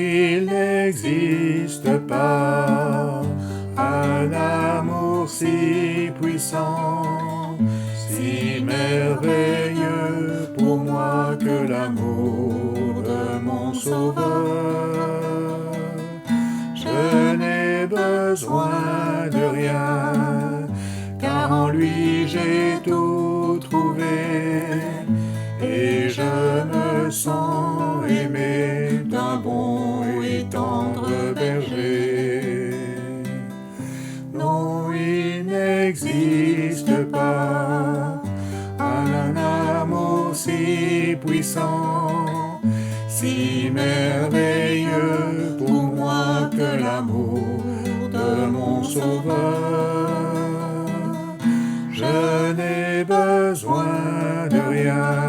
il n'existe pas un amour si puissant, si merveilleux pour moi que l'amour de mon Sauveur. Je n'ai besoin de rien, car en lui j'ai tout trouvé, et je me sens aimé d'un bon et tendre berger. Non, il n'existe pas un amour si puissant, si merveilleux pour moi que l'amour de mon Sauveur. Je n'ai besoin de rien,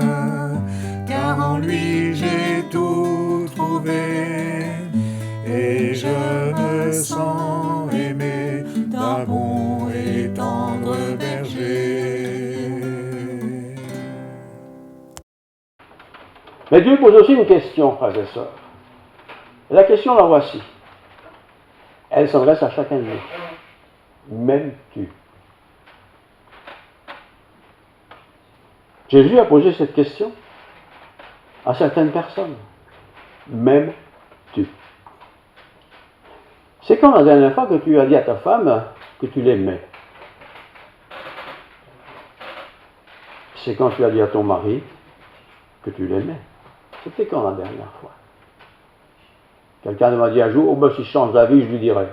car en lui j'ai tout trouvé, et je me sens aimé d'un bon et tendre berger. Mais Dieu pose aussi une question, frères et sœurs. Et la question, la voici. Elle s'adresse à chacun de nous. M'aimes-tu? Jésus a posé cette question à certaines personnes. M'aimes-tu? C'est quand la dernière fois que tu as dit à ta femme que tu l'aimais? C'est quand tu as dit à ton mari que tu l'aimais. C'était quand la dernière fois? Quelqu'un m'a dit un jour, oh ben si je change d'avis, je lui dirai.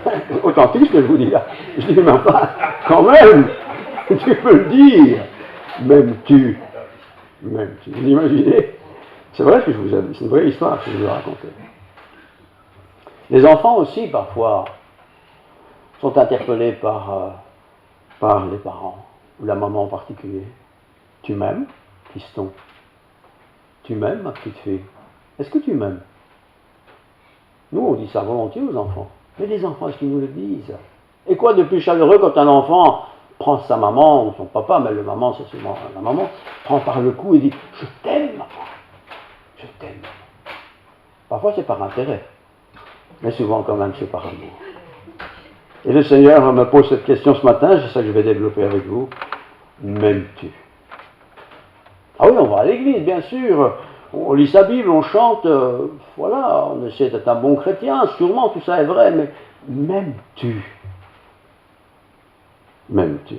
C'est authentique ce que je vous dis là. Je dis, mais enfin, quand même, tu peux le dire. M'aimes-tu? M'aimes-tu? Vous imaginez? C'est vrai que je vous aime, c'est une vraie histoire que je vous ai racontée. Les enfants aussi, parfois, sont interpellés par les parents, ou la maman en particulier. Tu m'aimes, fiston? Tu m'aimes, ma petite fille? Est-ce que tu m'aimes? Nous, on dit ça volontiers aux enfants. Mais les enfants, est-ce qu'ils nous le disent? Et quoi de plus chaleureux quand un enfant prend sa maman, ou son papa, mais le maman, c'est souvent la maman, prend par le cou et dit « Je t'aime, maman. Je t'aime. » Parfois, c'est par intérêt. Mais souvent, quand même, c'est par amour. Et le Seigneur me pose cette question ce matin, c'est ça que je vais développer avec vous. M'aimes-tu? Ah oui, on va à l'église, bien sûr. On lit sa Bible, on chante, voilà, on essaie d'être un bon chrétien, sûrement, tout ça est vrai, mais m'aimes-tu? M'aimes-tu?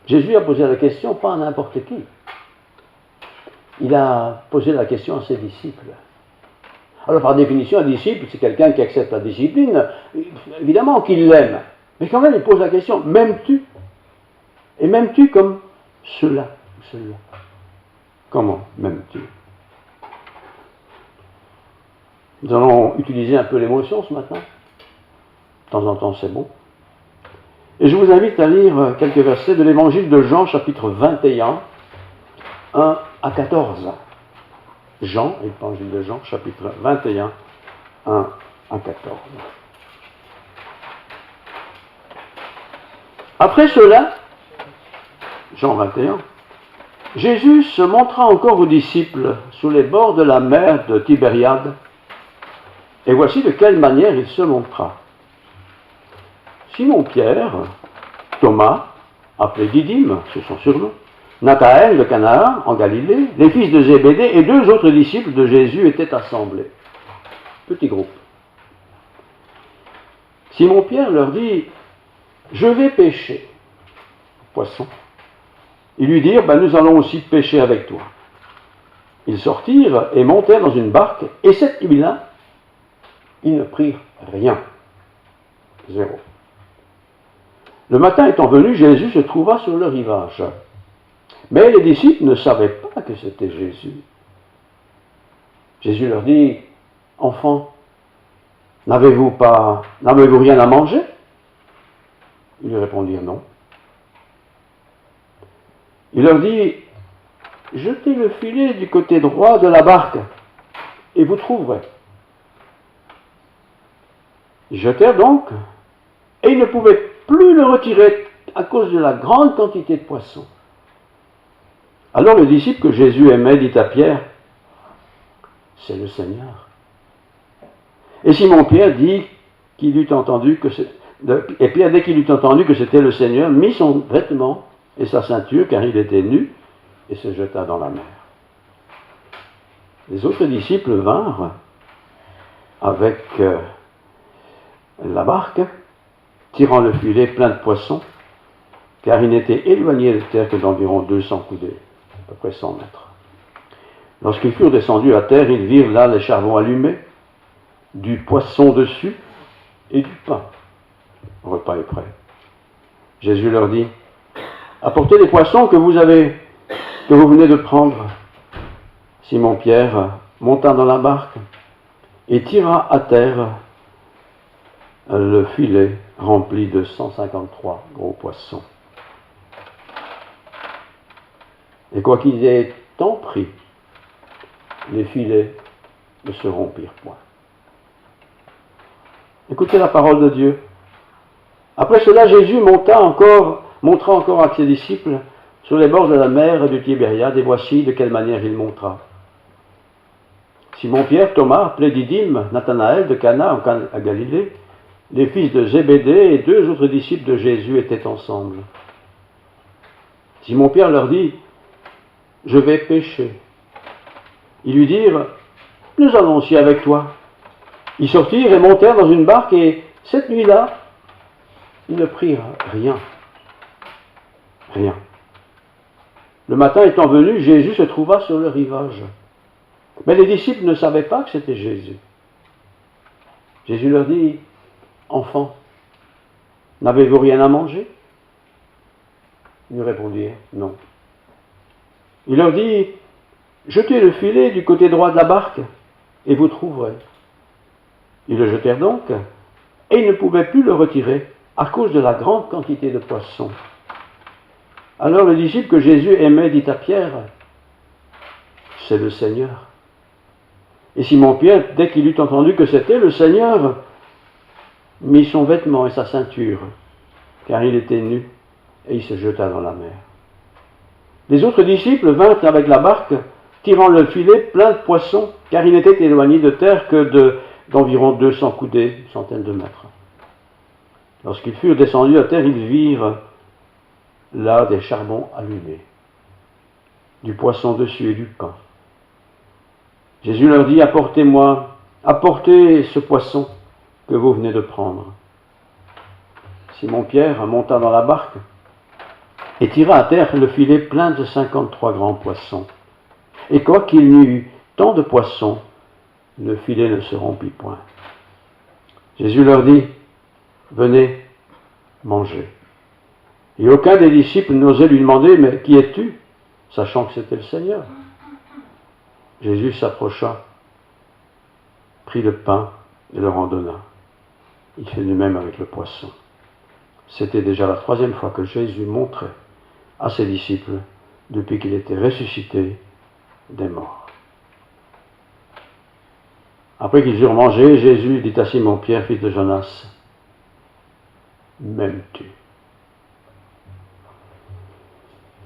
Jésus a posé la question pas à n'importe qui. Il a posé la question à ses disciples. Alors, par définition, un disciple, c'est quelqu'un qui accepte la discipline, évidemment qu'il l'aime, mais quand même, il pose la question, m'aimes-tu? Et m'aimes-tu comme cela ou celui-là? Comment m'aimes-tu? Nous allons utiliser un peu l'émotion ce matin. De temps en temps, c'est bon. Et je vous invite à lire quelques versets de l'évangile de Jean, chapitre 21, 1 à 14. Jean, l'évangile de Jean, chapitre 21, 1 à 14. Après cela, Jean 21, Jésus se montra encore aux disciples sous les bords de la mer de Tibériade, et voici de quelle manière il se montra. Simon-Pierre, Thomas, appelé Didyme, c'est son surnom, Nathanaël de Cana en Galilée, les fils de Zébédée et deux autres disciples de Jésus étaient assemblés. Petit groupe. Simon-Pierre leur dit, je vais pêcher. Poisson. Ils lui dirent, nous allons aussi pêcher avec toi. Ils sortirent et montèrent dans une barque, et cette nuit-là, ils ne prirent rien. Zéro. Le matin étant venu, Jésus se trouva sur le rivage. Mais les disciples ne savaient pas que c'était Jésus. Jésus leur dit, enfants, n'avez-vous rien à manger? Ils lui répondirent non. Il leur dit, jetez le filet du côté droit de la barque et vous trouverez. Ils jetèrent donc, et ils ne pouvaient plus le retirer à cause de la grande quantité de poissons. Alors le disciple que Jésus aimait dit à Pierre, c'est le Seigneur. Et Simon-Pierre dit qu'il eut entendu que et Pierre, dès qu'il eut entendu que c'était le Seigneur, mit son vêtement et sa ceinture, car il était nu, et se jeta dans la mer. Les autres disciples vinrent avec la barque, tirant le filet plein de poissons, car il n'était éloigné de terre que d'environ 200 coudées, à peu près 100 mètres. Lorsqu'ils furent descendus à terre, ils virent là les charbons allumés, du poisson dessus et du pain. Le repas est prêt. Jésus leur dit, apportez les poissons que vous venez de prendre. Simon-Pierre monta dans la barque et tira à terre le filet rempli de 153 gros poissons. Et quoi qu'ils aient tant pris, les filets ne se rompirent point. Écoutez la parole de Dieu. Après cela, Jésus montra encore à ses disciples sur les bords de la mer du Tibériade, et voici de quelle manière il montra. Simon-Pierre, Thomas, appelé Didyme, Nathanaël de Cana à Galilée, les fils de Zébédée et 2 autres disciples de Jésus étaient ensemble. Simon-Pierre leur dit, je vais pêcher. Ils lui dirent, nous allons aussi avec toi. Ils sortirent et montèrent dans une barque, et cette nuit-là, ils ne prirent rien. Rien. Le matin étant venu, Jésus se trouva sur le rivage. Mais les disciples ne savaient pas que c'était Jésus. Jésus leur dit, enfants, n'avez-vous rien à manger? Ils répondirent, non. Il leur dit, jetez le filet du côté droit de la barque, et vous trouverez. Ils le jetèrent donc, et ils ne pouvaient plus le retirer, à cause de la grande quantité de poissons. Alors le disciple que Jésus aimait dit à Pierre, c'est le Seigneur. Et Simon-Pierre, dès qu'il eut entendu que c'était le Seigneur, mit son vêtement et sa ceinture, car il était nu, et il se jeta dans la mer. Les autres disciples vinrent avec la barque, tirant le filet plein de poissons, car il n'était éloigné de terre que d'environ 200 coudées, une centaine de mètres. Lorsqu'ils furent descendus à terre, ils virent là des charbons allumés, du poisson dessus et du pain. Jésus leur dit, apportez ce poisson que vous venez de prendre. Simon-Pierre monta dans la barque et tira à terre le filet plein de 53 grands poissons. Et quoiqu'il n'y eût tant de poissons, le filet ne se rompit point. Jésus leur dit, venez, mangez. Et aucun des disciples n'osait lui demander, mais qui es-tu? Sachant que c'était le Seigneur. Jésus s'approcha, prit le pain et leur en donna. Il fait de même avec le poisson. C'était déjà la 3e fois que Jésus montrait à ses disciples depuis qu'il était ressuscité des morts. Après qu'ils eurent mangé, Jésus dit à Simon-Pierre, fils de Jonas, m'aimes-tu?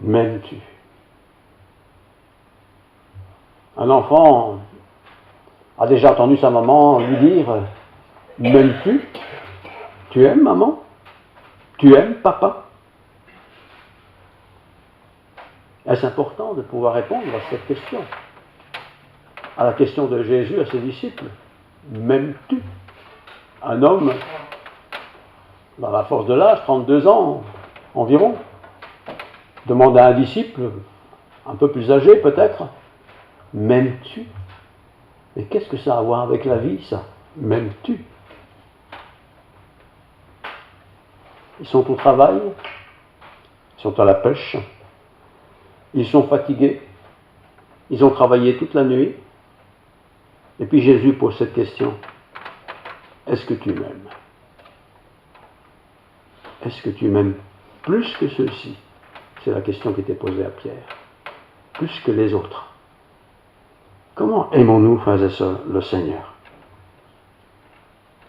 M'aimes-tu? Un enfant a déjà entendu sa maman lui dire, m'aimes-tu? Tu aimes maman? Tu aimes papa? Est-ce important de pouvoir répondre à cette question? À la question de Jésus à ses disciples, m'aimes-tu? Un homme, dans la force de l'âge, 32 ans environ, demande à un disciple, un peu plus âgé peut-être, m'aimes-tu? Mais qu'est-ce que ça a à voir avec la vie, ça? M'aimes-tu? Ils sont au travail, ils sont à la pêche, ils sont fatigués, ils ont travaillé toute la nuit, et puis Jésus pose cette question, est-ce que tu m'aimes? Est-ce que tu m'aimes plus que ceux-ci? C'est la question qui était posée à Pierre, plus que les autres. Comment aimons-nous, frères et sœurs, le Seigneur?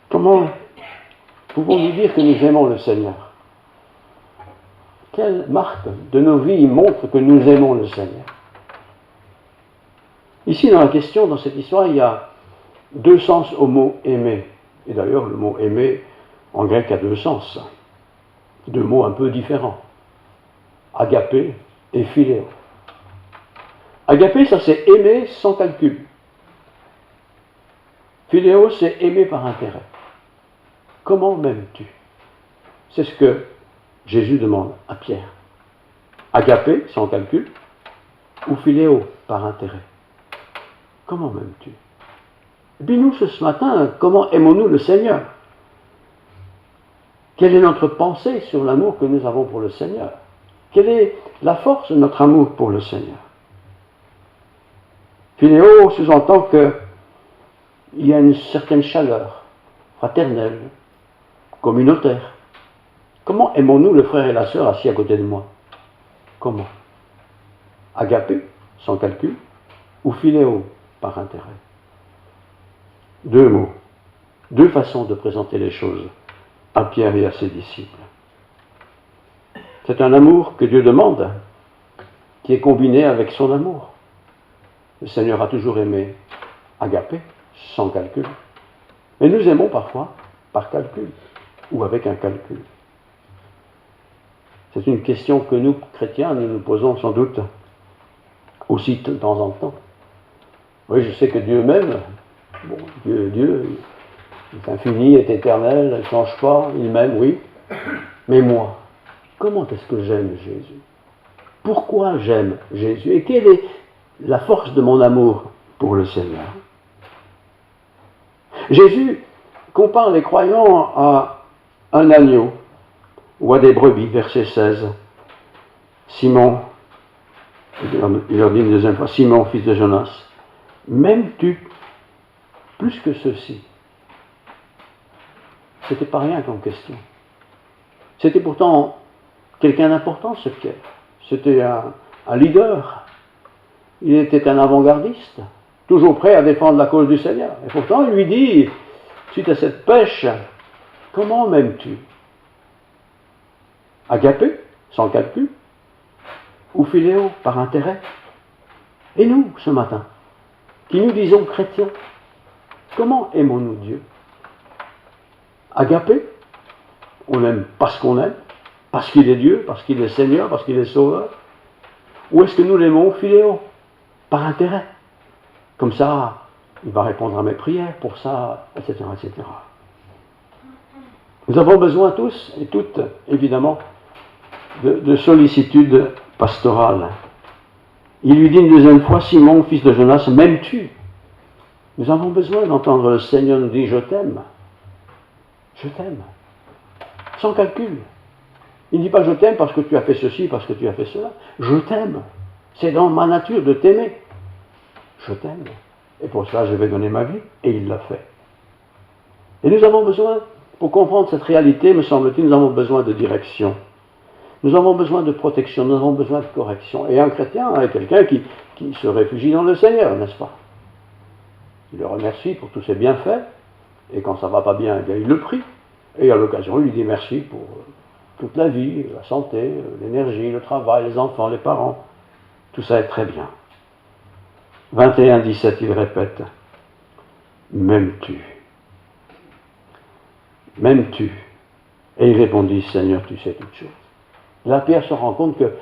Comment pouvons-nous dire que nous aimons le Seigneur? Quelle marque de nos vies montre que nous aimons le Seigneur? Ici, dans la question, dans cette histoire, il y a deux sens au mot aimer. Et d'ailleurs, le mot aimer, en grec, a deux sens. Deux mots un peu différents. Agapé et philéo. Agapé, ça c'est aimer sans calcul. Philéo, c'est aimer par intérêt. Comment m'aimes-tu? C'est ce que Jésus demande à Pierre. Agapé, sans calcul, ou philéo, par intérêt. Comment m'aimes-tu? Et puis nous, ce matin, comment aimons-nous le Seigneur? Quelle est notre pensée sur l'amour que nous avons pour le Seigneur? Quelle est la force de notre amour pour le Seigneur? Philéo sous-entend qu'il y a une certaine chaleur fraternelle, communautaire. Comment aimons-nous le frère et la sœur assis à côté de moi? Comment? Agapé, sans calcul, ou philéo, par intérêt? Deux mots, deux façons de présenter les choses à Pierre et à ses disciples. C'est un amour que Dieu demande, qui est combiné avec son amour. Le Seigneur a toujours aimé agapé, sans calcul. Mais nous aimons parfois par calcul, ou avec un calcul. C'est une question que nous, chrétiens, nous nous posons sans doute aussi de temps en temps. Oui, je sais que Dieu m'aime. Bon, Dieu, il est infini, est éternel, il ne change pas, il m'aime, oui. Mais moi, comment est-ce que j'aime Jésus? Pourquoi j'aime Jésus? Et quelle est la force de mon amour pour le Seigneur? Jésus compare les croyants à un agneau ou à des brebis, verset 16. Simon, il leur dit une deuxième fois, Simon, fils de Jonas, m'aimes-tu plus que ceci? C'était pas rien comme question. C'était pourtant quelqu'un d'important, ce Pierre. C'était un leader. Il était un avant-gardiste, toujours prêt à défendre la cause du Seigneur. Et pourtant, il lui dit, suite à cette pêche, comment m'aimes-tu? Agapé, sans calcul, ou philéo, par intérêt? Et nous, ce matin, qui nous disons chrétiens, comment aimons-nous Dieu? Agapé, on aime parce qu'on aime, parce qu'il est Dieu, parce qu'il est Seigneur, parce qu'il est Sauveur? Ou est-ce que nous l'aimons philéo, par intérêt? Comme ça, il va répondre à mes prières pour ça, etc., etc. Nous avons besoin tous et toutes, évidemment, de sollicitude pastorale. Il lui dit une deuxième fois, Simon, fils de Jonas, m'aimes-tu? Nous avons besoin d'entendre le Seigneur nous dire, je t'aime. Je t'aime. Sans calcul. Il ne dit pas, je t'aime parce que tu as fait ceci, parce que tu as fait cela. Je t'aime. C'est dans ma nature de t'aimer. Je t'aime. Et pour cela, je vais donner ma vie. Et il l'a fait. Et nous avons besoin, pour comprendre cette réalité, me semble-t-il, nous avons besoin de direction. Nous avons besoin de protection, nous avons besoin de correction. Et un chrétien est quelqu'un qui se réfugie dans le Seigneur, n'est-ce pas? Il le remercie pour tous ses bienfaits, et quand ça ne va pas bien, eh bien, il le prie. Et à l'occasion, il lui dit merci pour toute la vie, la santé, l'énergie, le travail, les enfants, les parents. Tout ça est très bien. 21-17, il répète, m'aimes-tu? M'aimes-tu? Et il répondit, Seigneur, tu sais toutes choses. Là, Pierre se rend compte que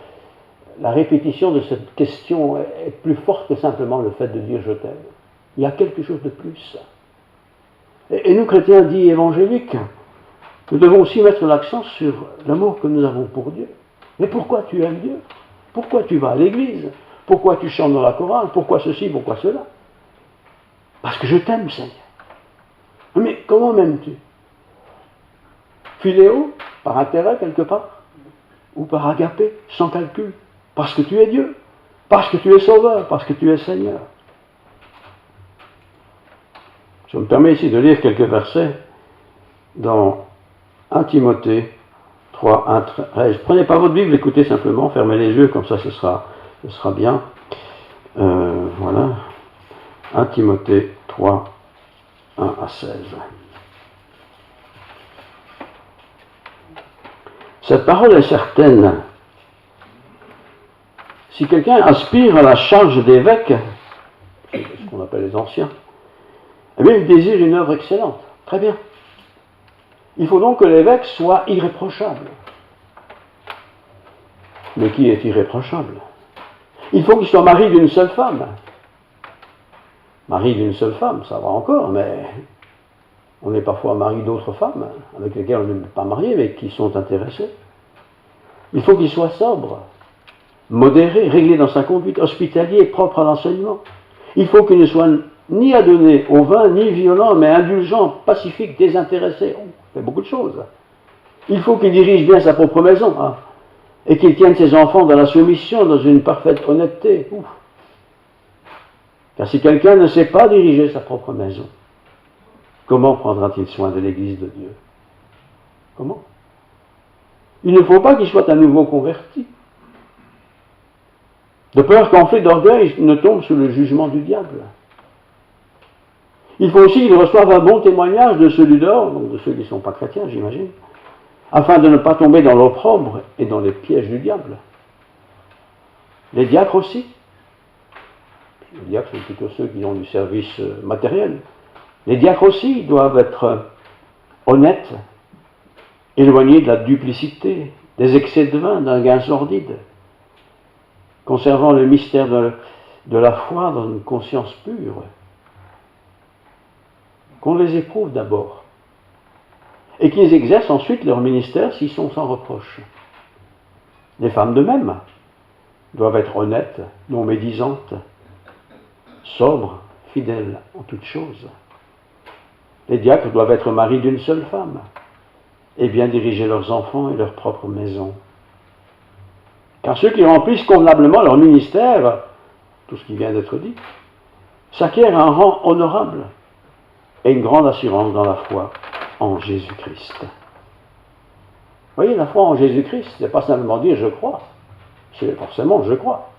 la répétition de cette question est plus forte que simplement le fait de dire je t'aime. Il y a quelque chose de plus. Et nous, chrétiens dits évangéliques, nous devons aussi mettre l'accent sur l'amour que nous avons pour Dieu. Mais pourquoi tu aimes Dieu? Pourquoi tu vas à l'église? Pourquoi tu chantes dans la chorale? Pourquoi ceci? Pourquoi cela? Parce que je t'aime, Seigneur. Mais comment m'aimes-tu? Philéo, par intérêt quelque part? Ou par agapé, sans calcul? Parce que tu es Dieu, parce que tu es Sauveur, parce que tu es Seigneur. Je me permets ici de lire quelques versets dans 1 Timothée 3, 1, 13. Prenez pas votre Bible, écoutez simplement, fermez les yeux, comme ça ce sera bien. Voilà. 1 Timothée 3, 1 à 16. Cette parole est certaine Si quelqu'un aspire à la charge d'évêque, c'est ce qu'on appelle les anciens, eh bien, il désire une œuvre excellente. Très bien. Il faut donc que l'évêque soit irréprochable. Mais qui est irréprochable? Il faut qu'il soit mari d'une seule femme. Mari d'une seule femme, ça va encore, mais on est parfois mari d'autres femmes, avec lesquelles on n'est pas marié, mais qui sont intéressées. Il faut qu'il soit sobre, modéré, réglé dans sa conduite, hospitalier, propre à l'enseignement. Il faut qu'il ne soit ni adonné au vin, ni violent, mais indulgent, pacifique, désintéressé. On fait beaucoup de choses. Il faut qu'il dirige bien sa propre maison, hein, et qu'il tienne ses enfants dans la soumission, dans une parfaite honnêteté. Ouf. Car si quelqu'un ne sait pas diriger sa propre maison, comment prendra-t-il soin de l'Église de Dieu? Comment? Il ne faut pas qu'il soit un nouveau converti, de peur qu'enflé d'orgueil ne tombe sous le jugement du diable. Il faut aussi qu'il reçoive un bon témoignage de ceux du dehors, donc de ceux qui ne sont pas chrétiens, j'imagine, afin de ne pas tomber dans l'opprobre et dans les pièges du diable. Les diacres aussi. Les diacres sont plutôt ceux qui ont du service matériel. Les diacres aussi doivent être honnêtes, éloignés de la duplicité, des excès de vin, d'un gain sordide, conservant le mystère de la foi dans une conscience pure. Qu'on les éprouve d'abord, et qu'ils exercent ensuite leur ministère s'ils sont sans reproche. Les femmes de même doivent être honnêtes, non médisantes, sobres, fidèles en toutes choses. Les diacres doivent être maris d'une seule femme, et bien diriger leurs enfants et leur propre maison. Car ceux qui remplissent convenablement leur ministère, tout ce qui vient d'être dit, s'acquièrent un rang honorable et une grande assurance dans la foi en Jésus-Christ. Vous voyez, la foi en Jésus-Christ, ce n'est pas simplement dire je crois, c'est forcément je crois.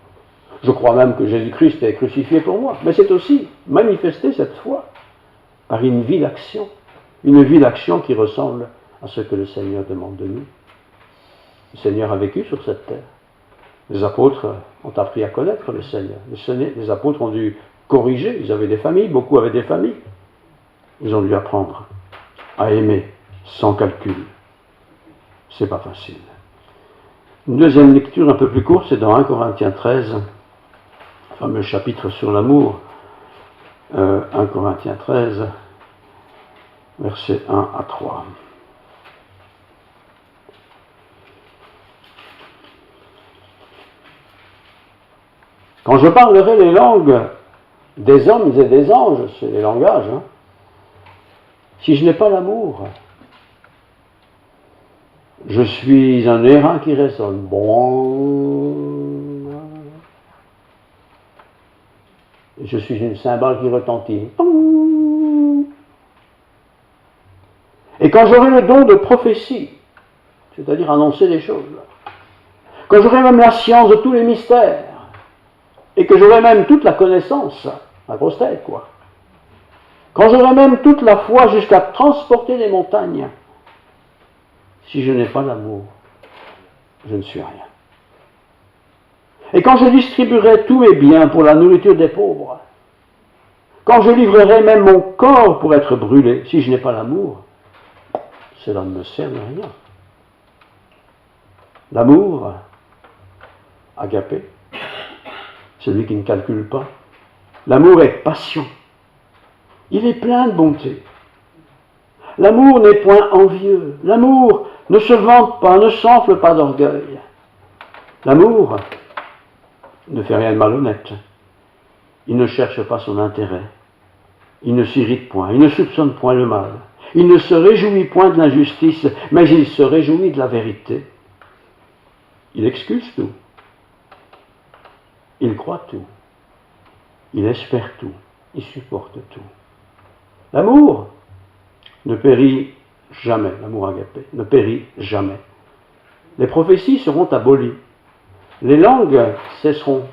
Je crois même que Jésus-Christ est crucifié pour moi, mais c'est aussi manifester cette foi par une vie d'action qui ressemble à ce que le Seigneur demande de nous. Le Seigneur a vécu sur cette terre. Les apôtres ont appris à connaître le Seigneur. Les apôtres ont dû corriger, ils avaient des familles, beaucoup avaient des familles. Ils ont dû apprendre à aimer sans calcul. C'est pas facile. Une deuxième lecture un peu plus courte, c'est dans 1 Corinthiens 13, le fameux chapitre sur l'amour. 1 Corinthiens 13, versets 1 à 3. Quand je parlerai les langues des hommes et des anges, c'est les langages, hein, si je n'ai pas l'amour, je suis un airain qui résonne. Bon. Je suis une cymbale qui retentit. Et quand j'aurai le don de prophétie, c'est-à-dire annoncer les choses, quand j'aurai même la science de tous les mystères, et que j'aurai même toute la connaissance, la grosse tête, quoi. Quand j'aurai même toute la foi jusqu'à transporter les montagnes, si je n'ai pas l'amour, je ne suis rien. Et quand je distribuerai tous mes biens pour la nourriture des pauvres, quand je livrerai même mon corps pour être brûlé, si je n'ai pas l'amour, cela ne me sert de rien. L'amour, agapé, celui qui ne calcule pas. L'amour est passion. Il est plein de bonté. L'amour n'est point envieux. L'amour ne se vante pas, ne s'enfle pas d'orgueil. L'amour ne fait rien de malhonnête. Il ne cherche pas son intérêt. Il ne s'irrite point. Il ne soupçonne point le mal. Il ne se réjouit point de l'injustice, mais il se réjouit de la vérité. Il excuse tout. Il croit tout. Il espère tout. Il supporte tout. L'amour ne périt jamais, l'amour agapé, ne périt jamais. Les prophéties seront abolies. Les langues cesseront.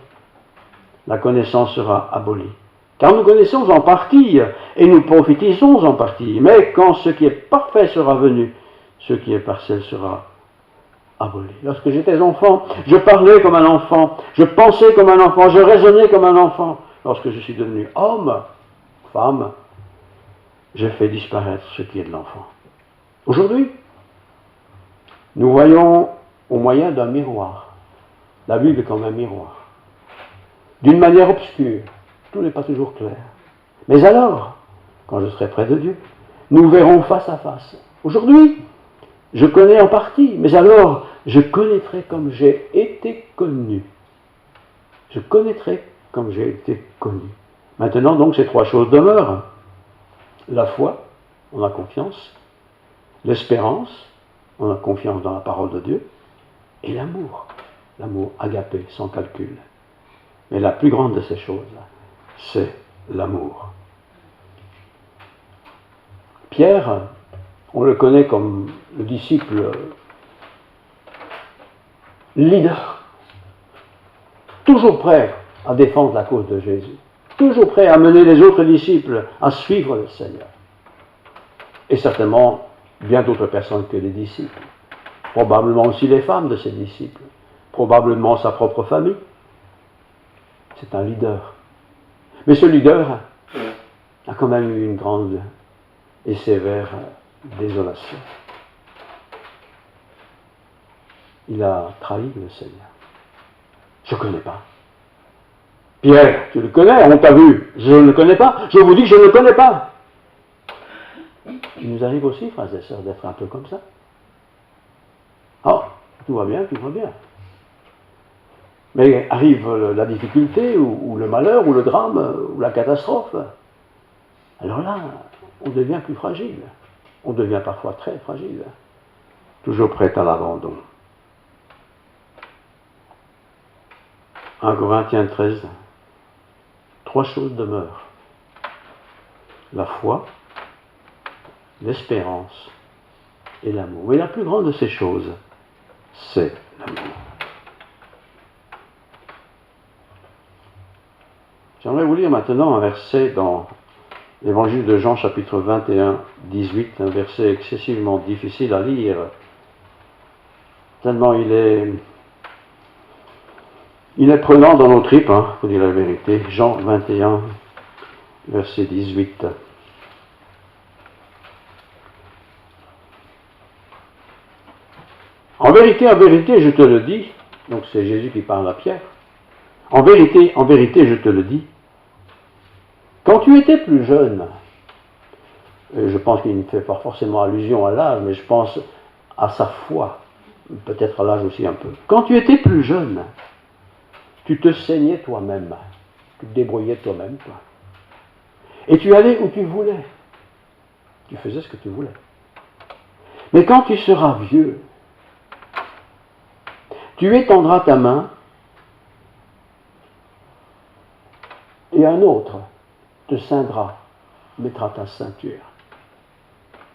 La connaissance sera abolie. Car nous connaissons en partie et nous prophétisons en partie. Mais quand ce qui est parfait sera venu, ce qui est partiel sera aboli. Lorsque j'étais enfant, je parlais comme un enfant, je pensais comme un enfant, je raisonnais comme un enfant. Lorsque je suis devenu homme, femme, j'ai fait disparaître ce qui est de l'enfant. Aujourd'hui, nous voyons au moyen d'un miroir, la Bible comme un miroir, d'une manière obscure, tout n'est pas toujours clair. Mais alors, quand je serai près de Dieu, nous verrons face à face. Aujourd'hui, je connais en partie, mais alors, je connaîtrai comme j'ai été connu. Je connaîtrai comme j'ai été connu. Maintenant, donc, ces trois choses demeurent. La foi, on a confiance. L'espérance, on a confiance dans la parole de Dieu. Et l'amour agapé, sans calcul. Mais la plus grande de ces choses, c'est l'amour. Pierre, on le connaît comme le disciple leader, toujours prêt à défendre la cause de Jésus, toujours prêt à mener les autres disciples à suivre le Seigneur. Et certainement bien d'autres personnes que les disciples, probablement aussi les femmes de ses disciples, probablement sa propre famille. C'est un leader. Mais ce leader a quand même eu une grande et sévère désolation. Il a trahi le Seigneur. Je ne connais pas. Pierre, tu le connais, on t'a vu. Je ne le connais pas. Je vous dis que je ne le connais pas. Il nous arrive aussi, frères et sœurs, d'être un peu comme ça. Oh, tout va bien, tout va bien. Mais arrive la difficulté, ou le malheur, ou le drame, ou la catastrophe. Alors là, on devient plus fragile. On devient parfois très fragile. Toujours prêt à l'abandon. 1 Corinthiens 13. 3 choses demeurent. La foi, l'espérance et l'amour. Et la plus grande de ces choses, c'est l'amour. J'aimerais vous lire maintenant un verset dans l'Évangile de Jean, chapitre 21, 18, un verset excessivement difficile à lire, tellement il est prenant dans nos tripes, faut dire la vérité. Jean 21, verset 18. En vérité, je te le dis, donc c'est Jésus qui parle à Pierre, en vérité, je te le dis, quand tu étais plus jeune, et je pense qu'il ne fait pas forcément allusion à l'âge, mais je pense à sa foi, peut-être à l'âge aussi un peu. Quand tu étais plus jeune, tu te saignais toi-même, tu te débrouillais toi-même, toi. Et tu allais où tu voulais, tu faisais ce que tu voulais. Mais quand tu seras vieux, tu étendras ta main et un autre te ceindra, mettra ta ceinture.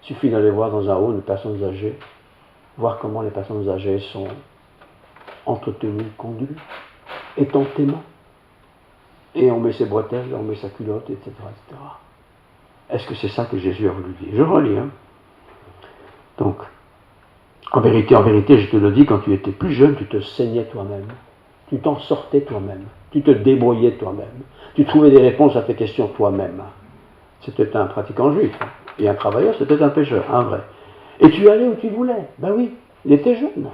Il suffit d'aller voir dans un hall de personnes âgées, voir comment les personnes âgées sont entretenues, conduites, étendent tes mains. Et on met ses bretelles, on met sa culotte, etc. etc. Est-ce que c'est ça que Jésus a voulu dire? Je relis. Donc, en vérité, je te le dis, quand tu étais plus jeune, tu te saignais toi-même. Tu t'en sortais toi-même. Tu te débrouillais toi-même. Tu trouvais des réponses à tes questions toi-même. C'était un pratiquant juif. Et un travailleur, c'était un pécheur, un vrai. Et tu allais où tu voulais. Ben oui, il était jeune.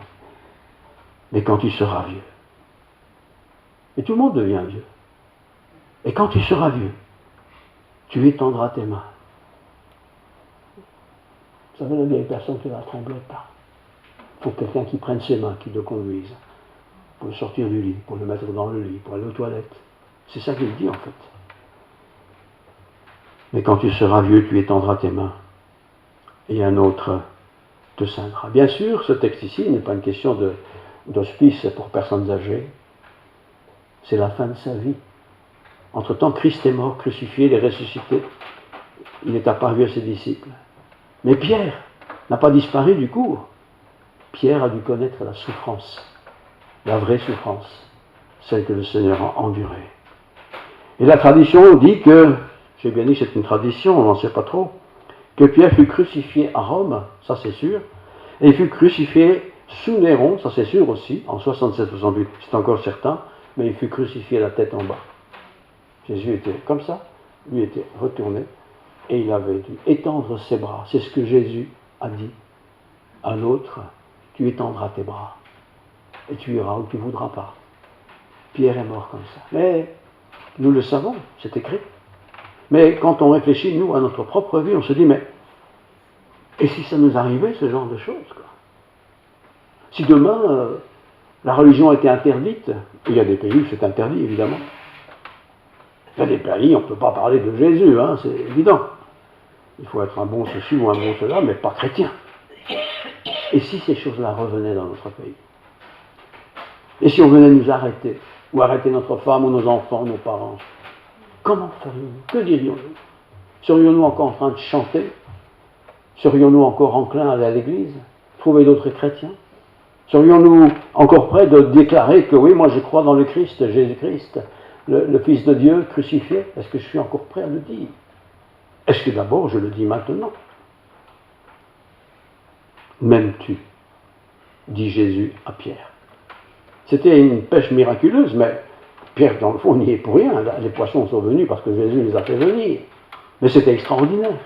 Mais quand tu seras vieux, et tout le monde devient vieux, et quand tu seras vieux, tu étendras tes mains. Vous savez, la vieille personne qui ne la tremblait pas. Il faut quelqu'un qui prenne ses mains, qui le conduise, pour le sortir du lit, pour le mettre dans le lit, pour aller aux toilettes. C'est ça qu'il dit en fait. Mais quand tu seras vieux, tu étendras tes mains, et un autre te ceindra. Bien sûr, ce texte ici n'est pas une question d'hospice pour personnes âgées. C'est la fin de sa vie. Entre-temps, Christ est mort, crucifié, il est ressuscité. Il est apparu à ses disciples. Mais Pierre n'a pas disparu du coup. Pierre a dû connaître la souffrance, la vraie souffrance, celle que le Seigneur a endurée. Et la tradition dit que, j'ai bien dit que c'est une tradition, on n'en sait pas trop, que Pierre fut crucifié à Rome, ça c'est sûr, et il fut crucifié sous Néron, ça c'est sûr aussi, en 67-68, c'est encore certain, mais il fut crucifié la tête en bas. Jésus était comme ça, lui était retourné, et il avait dû étendre ses bras. C'est ce que Jésus a dit à l'autre, tu étendras tes bras, et tu iras où tu ne voudras pas. Pierre est mort comme ça. Mais nous le savons, c'est écrit. Mais quand on réfléchit, nous, à notre propre vie, on se dit, mais et si ça nous arrivait, ce genre de choses, quoi? Si demain, la religion était interdite, il y a des pays où c'est interdit, évidemment. Il y a des pays, on ne peut pas parler de Jésus, hein, c'est évident. Il faut être un bon ceci ou un bon cela, mais pas chrétien. Et si ces choses-là revenaient dans notre pays? Et si on venait nous arrêter, ou arrêter notre femme, ou nos enfants, nos parents? Comment ferions-nous? Que dirions-nous? Serions-nous encore en train de chanter? Serions-nous encore enclins à aller à l'église? Trouver d'autres chrétiens? Serions-nous encore prêts de déclarer que oui, moi je crois dans le Christ, Jésus-Christ, le Fils de Dieu crucifié? Est-ce que je suis encore prêt à le dire? Est-ce que d'abord je le dis maintenant? M'aimes-tu? Dit Jésus à Pierre. C'était une pêche miraculeuse, mais Pierre, dans le fond, n'y est pour rien. Les poissons sont venus parce que Jésus les a fait venir. Mais c'était extraordinaire.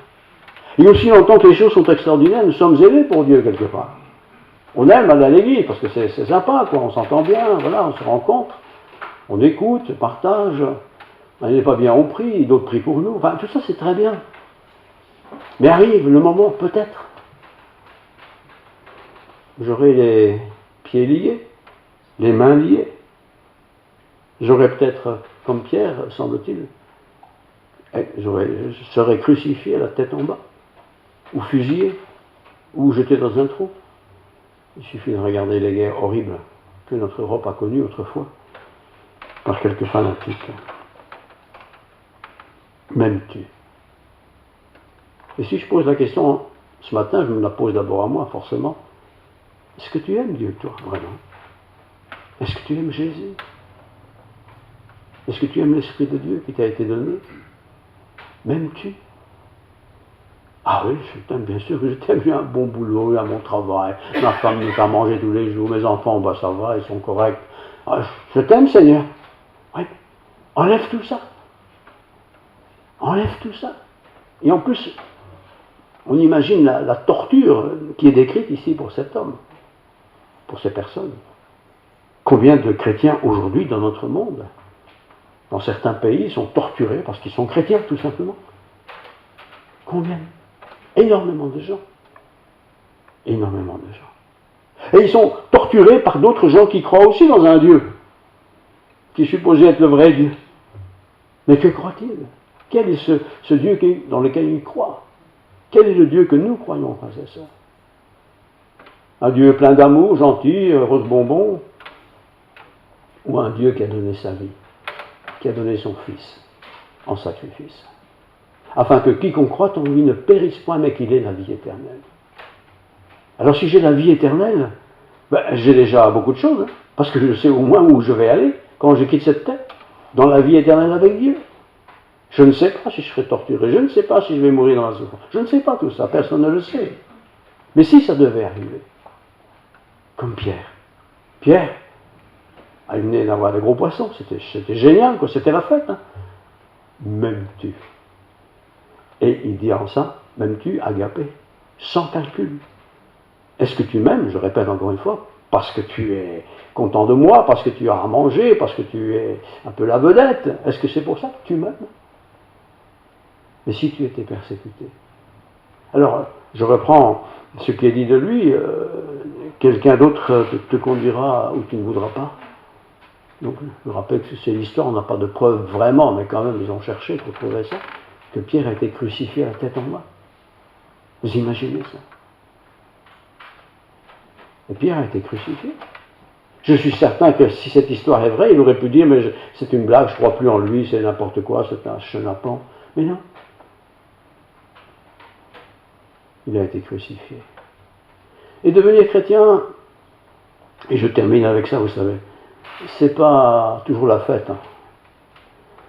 Et aussi longtemps que les choses sont extraordinaires, nous sommes élevés pour Dieu quelque part. On aime aller à l'église parce que c'est sympa, quoi. On s'entend bien, voilà, on se rencontre, on écoute, partage. On n'est pas bien, on prie, d'autres prient pour nous. Enfin, tout ça, c'est très bien. Mais arrive le moment, peut-être, j'aurai les pieds liés, les mains liées. J'aurais peut-être, comme Pierre, semble-t-il, je serais crucifié la tête en bas, ou fusillé, ou jeté dans un trou. Il suffit de regarder les guerres horribles que notre Europe a connues autrefois, par quelques fanatiques. M'aimes-tu? Et si je pose la question ce matin, je me la pose d'abord à moi, forcément. Est-ce que tu aimes Dieu, toi, vraiment? Est-ce que tu aimes Jésus? Est-ce que tu aimes l'Esprit de Dieu qui t'a été donné? M'aimes-tu? Ah oui, je t'aime, bien sûr que je t'aime. J'ai un bon boulot, j'ai un bon travail. Ma femme me fait à manger tous les jours. Mes enfants, bah ça va, ils sont corrects. Ah, je t'aime, Seigneur. Oui. Enlève tout ça. Enlève tout ça. Et en plus, on imagine la torture qui est décrite ici pour cet homme, pour ces personnes. Combien de chrétiens aujourd'hui dans notre monde, dans certains pays, sont torturés parce qu'ils sont chrétiens, tout simplement? Combien? Énormément de gens. Énormément de gens. Et ils sont torturés par d'autres gens qui croient aussi dans un Dieu, qui est supposé être le vrai Dieu. Mais que croient-ils? Quel est ce Dieu dans lequel ils croient? Quel est le Dieu que nous croyons, frères et sœurs? Un Dieu plein d'amour, gentil, rose bonbon? Ou un Dieu qui a donné sa vie, qui a donné son Fils en sacrifice, afin que quiconque croit en lui ne périsse point, mais qu'il ait la vie éternelle. Alors si j'ai la vie éternelle, j'ai déjà beaucoup de choses, hein, parce que je sais au moins où je vais aller quand je quitte cette terre, dans la vie éternelle avec Dieu. Je ne sais pas si je serai torturé, je ne sais pas si je vais mourir dans la souffrance, je ne sais pas tout ça, personne ne le sait. Mais si ça devait arriver, comme Pierre a eu d'avoir des gros poissons, c'était génial, quoi, c'était la fête. Hein. M'aimes-tu? Et il dit en ça, m'aimes-tu, agapé, sans calcul. Est-ce que tu m'aimes, je répète encore une fois, parce que tu es content de moi, parce que tu as à manger, parce que tu es un peu la vedette? Est-ce que c'est pour ça que tu m'aimes? Mais si tu étais persécuté? Alors, je reprends ce qui est dit de lui, quelqu'un d'autre te conduira où tu ne voudras pas. Donc, je rappelle que c'est l'histoire, on n'a pas de preuves vraiment, mais quand même, ils ont cherché pour trouver ça, que Pierre a été crucifié à la tête en bas. Vous imaginez ça? Et Pierre a été crucifié. Je suis certain que si cette histoire est vraie, il aurait pu dire, mais c'est une blague, je ne crois plus en lui, c'est n'importe quoi, c'est un chenapan. Mais non. Il a été crucifié. Et devenir chrétien, et je termine avec ça, vous savez, c'est pas toujours la fête. Hein.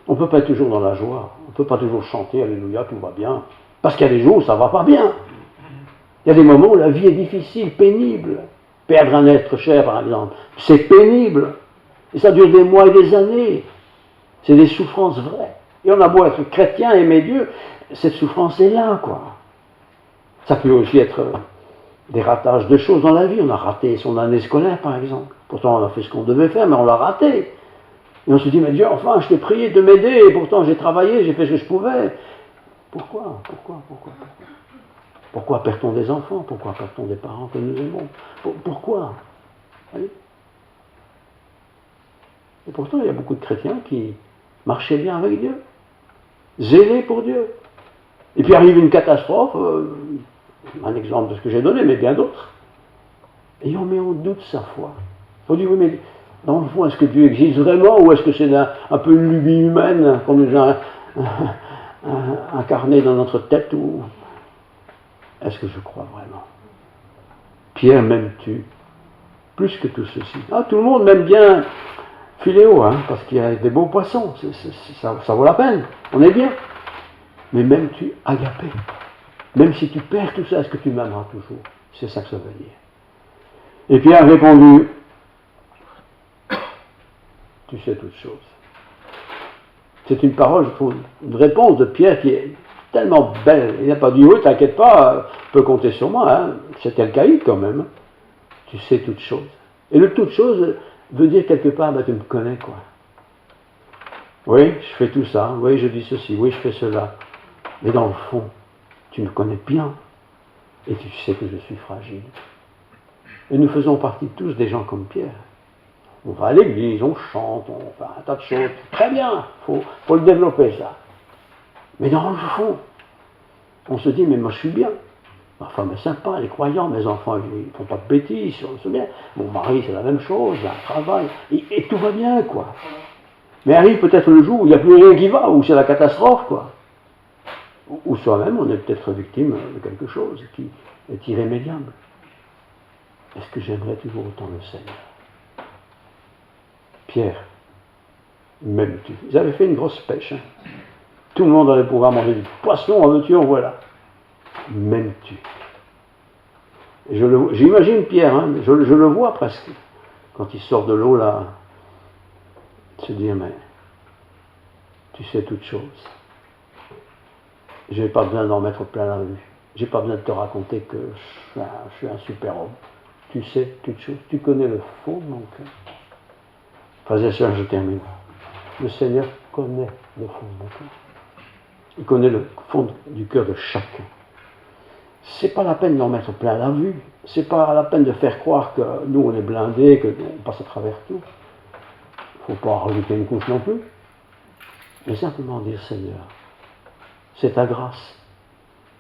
On ne peut pas être toujours dans la joie. On ne peut pas toujours chanter, alléluia, tout va bien. Parce qu'il y a des jours où ça ne va pas bien. Il y a des moments où la vie est difficile, pénible. Perdre un être cher, par exemple, c'est pénible. Et ça dure des mois et des années. C'est des souffrances vraies. Et on a beau être chrétien, aimer Dieu, cette souffrance est là, quoi. Ça peut aussi être des ratages de choses dans la vie. On a raté son année scolaire, par exemple. Pourtant, on a fait ce qu'on devait faire, mais on l'a raté. Et on se dit, mais Dieu, enfin, je t'ai prié de m'aider, et pourtant j'ai travaillé, j'ai fait ce que je pouvais. Pourquoi perd-on des enfants? Pourquoi perd-on des parents que nous aimons? Pourquoi? Allez. Et pourtant, il y a beaucoup de chrétiens qui marchaient bien avec Dieu, zélés pour Dieu. Et puis arrive une catastrophe, un exemple de ce que j'ai donné, mais bien d'autres. Et on met en doute sa foi. On dit, oui, mais dans le fond, est-ce que Dieu existe vraiment, ou est-ce que c'est un peu une lubie humaine qu'on nous a incarné dans notre tête, ou est-ce que je crois vraiment? Pierre, m'aimes-tu plus que tout ceci? Tout le monde m'aime bien Philéo, parce qu'il y a des beaux poissons, ça vaut la peine, on est bien. Mais m'aimes-tu agapé? Même si tu perds tout ça, est-ce que tu m'aimeras toujours? C'est ça que ça veut dire. Et Pierre a répondu, tu sais toutes choses. C'est une parole, je trouve, une réponse de Pierre qui est tellement belle. Il n'a pas dit, oui, t'inquiète pas, tu peux compter sur moi, c'était le caïd quand même. Tu sais toutes choses. Et le toutes choses veut dire quelque part, tu me connais, quoi. Oui, je fais tout ça, oui, je dis ceci, oui, je fais cela. Mais dans le fond, tu me connais bien. Et tu sais que je suis fragile. Et nous faisons partie tous des gens comme Pierre. On va à l'église, on chante, on fait un tas de choses. Très bien, faut le développer, ça. Mais dans le fond, on se dit, mais moi je suis bien. Ma femme est sympa, les croyants, mes enfants, ils ne font pas de bêtises, on se bien. Mon mari, c'est la même chose, il a un travail, et tout va bien, quoi. Mais arrive peut-être le jour où il n'y a plus rien qui va, où c'est la catastrophe, quoi. Ou soi-même, on est peut-être victime de quelque chose qui est irrémédiable. Est-ce que j'aimerais toujours autant le Seigneur? Pierre, m'aimes-tu? Ils avaient fait une grosse pêche. Tout le monde allait pouvoir manger du poisson, en veux-tu, en voilà. M'aimes-tu? J'imagine Pierre, je le vois presque, quand il sort de l'eau là, se dire, mais tu sais toutes choses. Je n'ai pas besoin d'en mettre plein la vue. Je n'ai pas besoin de te raconter que je suis un super homme. Tu sais toutes choses. Tu connais le fond de mon cœur. Frères et sœurs, je termine. Le Seigneur connaît le fond de mon cœur. Il connaît le fond du cœur de chacun. C'est pas la peine d'en mettre plein la vue. C'est pas la peine de faire croire que nous on est blindés, qu'on passe à travers tout. Il ne faut pas rajouter une couche non plus. Mais simplement dire, Seigneur, c'est ta grâce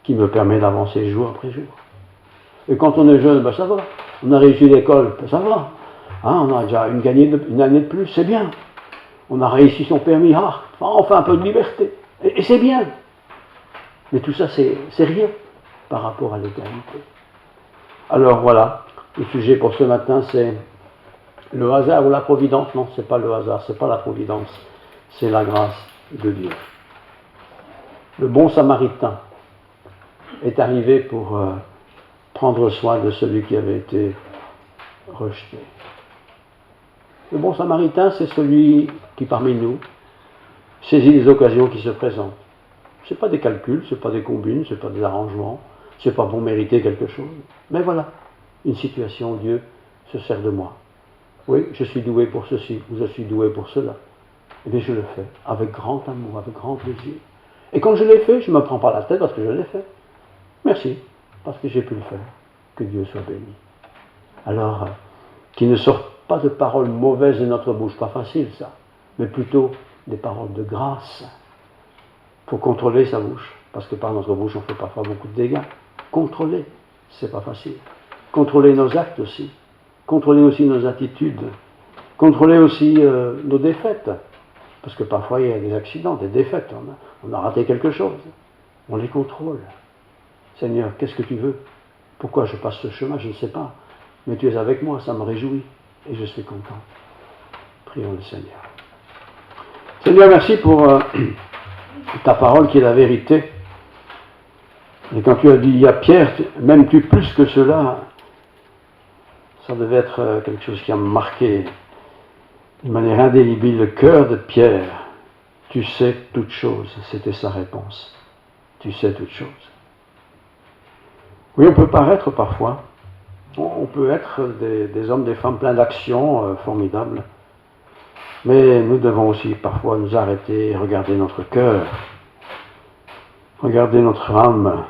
qui me permet d'avancer jour après jour. Et quand on est jeune, ça va. On a réussi l'école, ça va. On a déjà une année de plus, c'est bien. On a réussi son permis, on fait un peu de liberté. Et c'est bien. Mais tout ça, c'est rien par rapport à l'éternité. Alors voilà, le sujet pour ce matin, c'est le hasard ou la providence. Non, c'est pas le hasard, c'est pas la providence, c'est la grâce de Dieu. Le bon samaritain est arrivé pour prendre soin de celui qui avait été rejeté. Le bon samaritain, c'est celui qui, parmi nous, saisit les occasions qui se présentent. Ce n'est pas des calculs, ce n'est pas des combines, ce n'est pas des arrangements, ce n'est pas pour mériter quelque chose. Mais voilà, une situation, Dieu se sert de moi. Oui, je suis doué pour ceci, ou je suis doué pour cela. Eh bien, je le fais avec grand amour, avec grand plaisir. Et quand je l'ai fait, je ne me prends pas la tête parce que je l'ai fait. Merci, parce que j'ai pu le faire. Que Dieu soit béni. Alors, qu'il ne sorte pas de paroles mauvaises de notre bouche, pas facile ça, mais plutôt des paroles de grâce. Il faut contrôler sa bouche, parce que par notre bouche, on fait parfois beaucoup de dégâts. Contrôler, c'est pas facile. Contrôler nos actes aussi. Contrôler aussi nos attitudes. Contrôler aussi nos défaites. Parce que parfois, il y a des accidents, des défaites. On a raté quelque chose. On les contrôle. Seigneur, qu'est-ce que tu veux? Pourquoi je passe ce chemin? Je ne sais pas. Mais tu es avec moi, ça me réjouit. Et je suis content. Prions le Seigneur. Seigneur, merci pour ta parole qui est la vérité. Et quand tu as dit à Pierre, m'aimes-tu plus que cela? Ça devait être quelque chose qui a marqué d'une manière indélébile le cœur de Pierre. Tu sais toutes choses, c'était sa réponse. Tu sais toutes choses. Oui, on peut paraître parfois, on peut être des hommes, des femmes pleins d'actions formidables, mais nous devons aussi parfois nous arrêter et regarder notre cœur, regarder notre âme,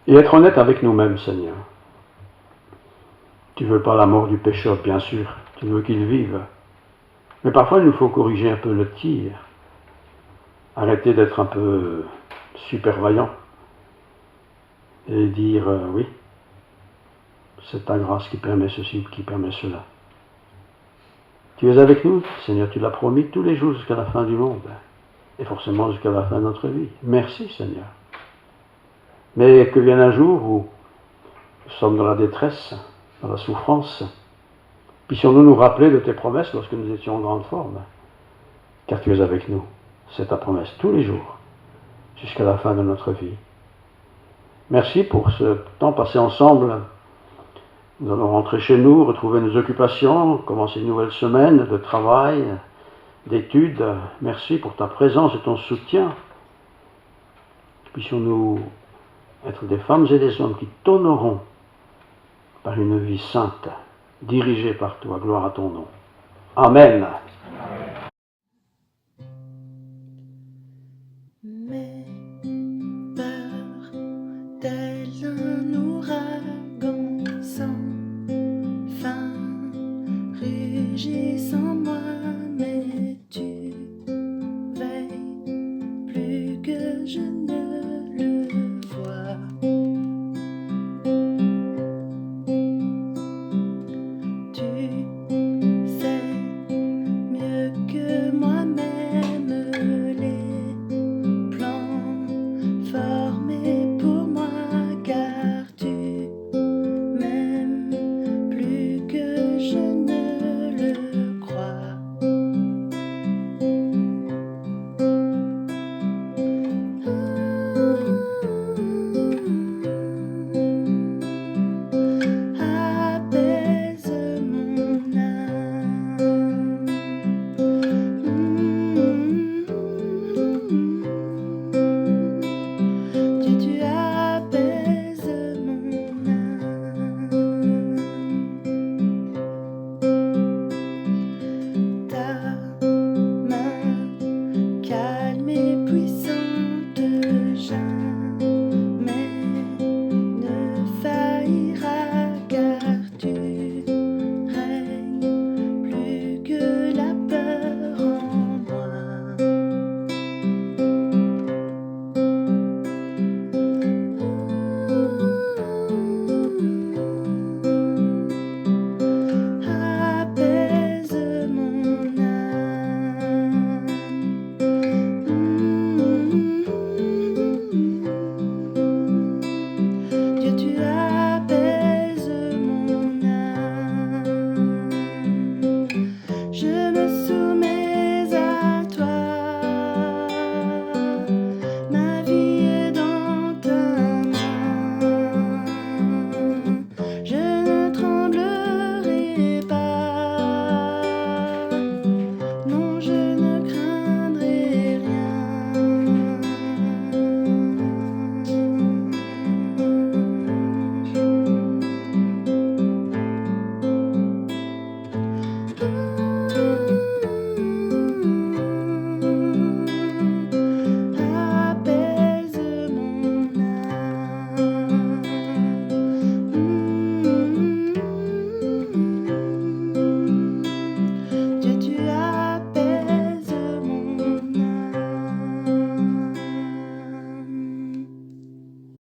et être honnête avec nous-mêmes, Seigneur. Tu ne veux pas la mort du pécheur, bien sûr, tu veux qu'il vive. Mais parfois, il nous faut corriger un peu le tir, arrêter d'être un peu super vaillant, et dire oui, c'est ta grâce qui permet ceci, qui permet cela. Tu es avec nous, Seigneur, tu l'as promis tous les jours jusqu'à la fin du monde, et forcément jusqu'à la fin de notre vie. Merci, Seigneur. Mais que vienne un jour où nous sommes dans la détresse, dans la souffrance, puissions-nous nous rappeler de tes promesses lorsque nous étions en grande forme, car tu es avec nous. C'est ta promesse tous les jours, jusqu'à la fin de notre vie. Merci pour ce temps passé ensemble. Nous allons rentrer chez nous, retrouver nos occupations, commencer une nouvelle semaine de travail, d'études. Merci pour ta présence et ton soutien. Puissions-nous être des femmes et des hommes qui t'honoreront par une vie sainte, dirigée par toi. Gloire à ton nom. Amen. Mes peurs, tel un ouragan sans fin, rugissant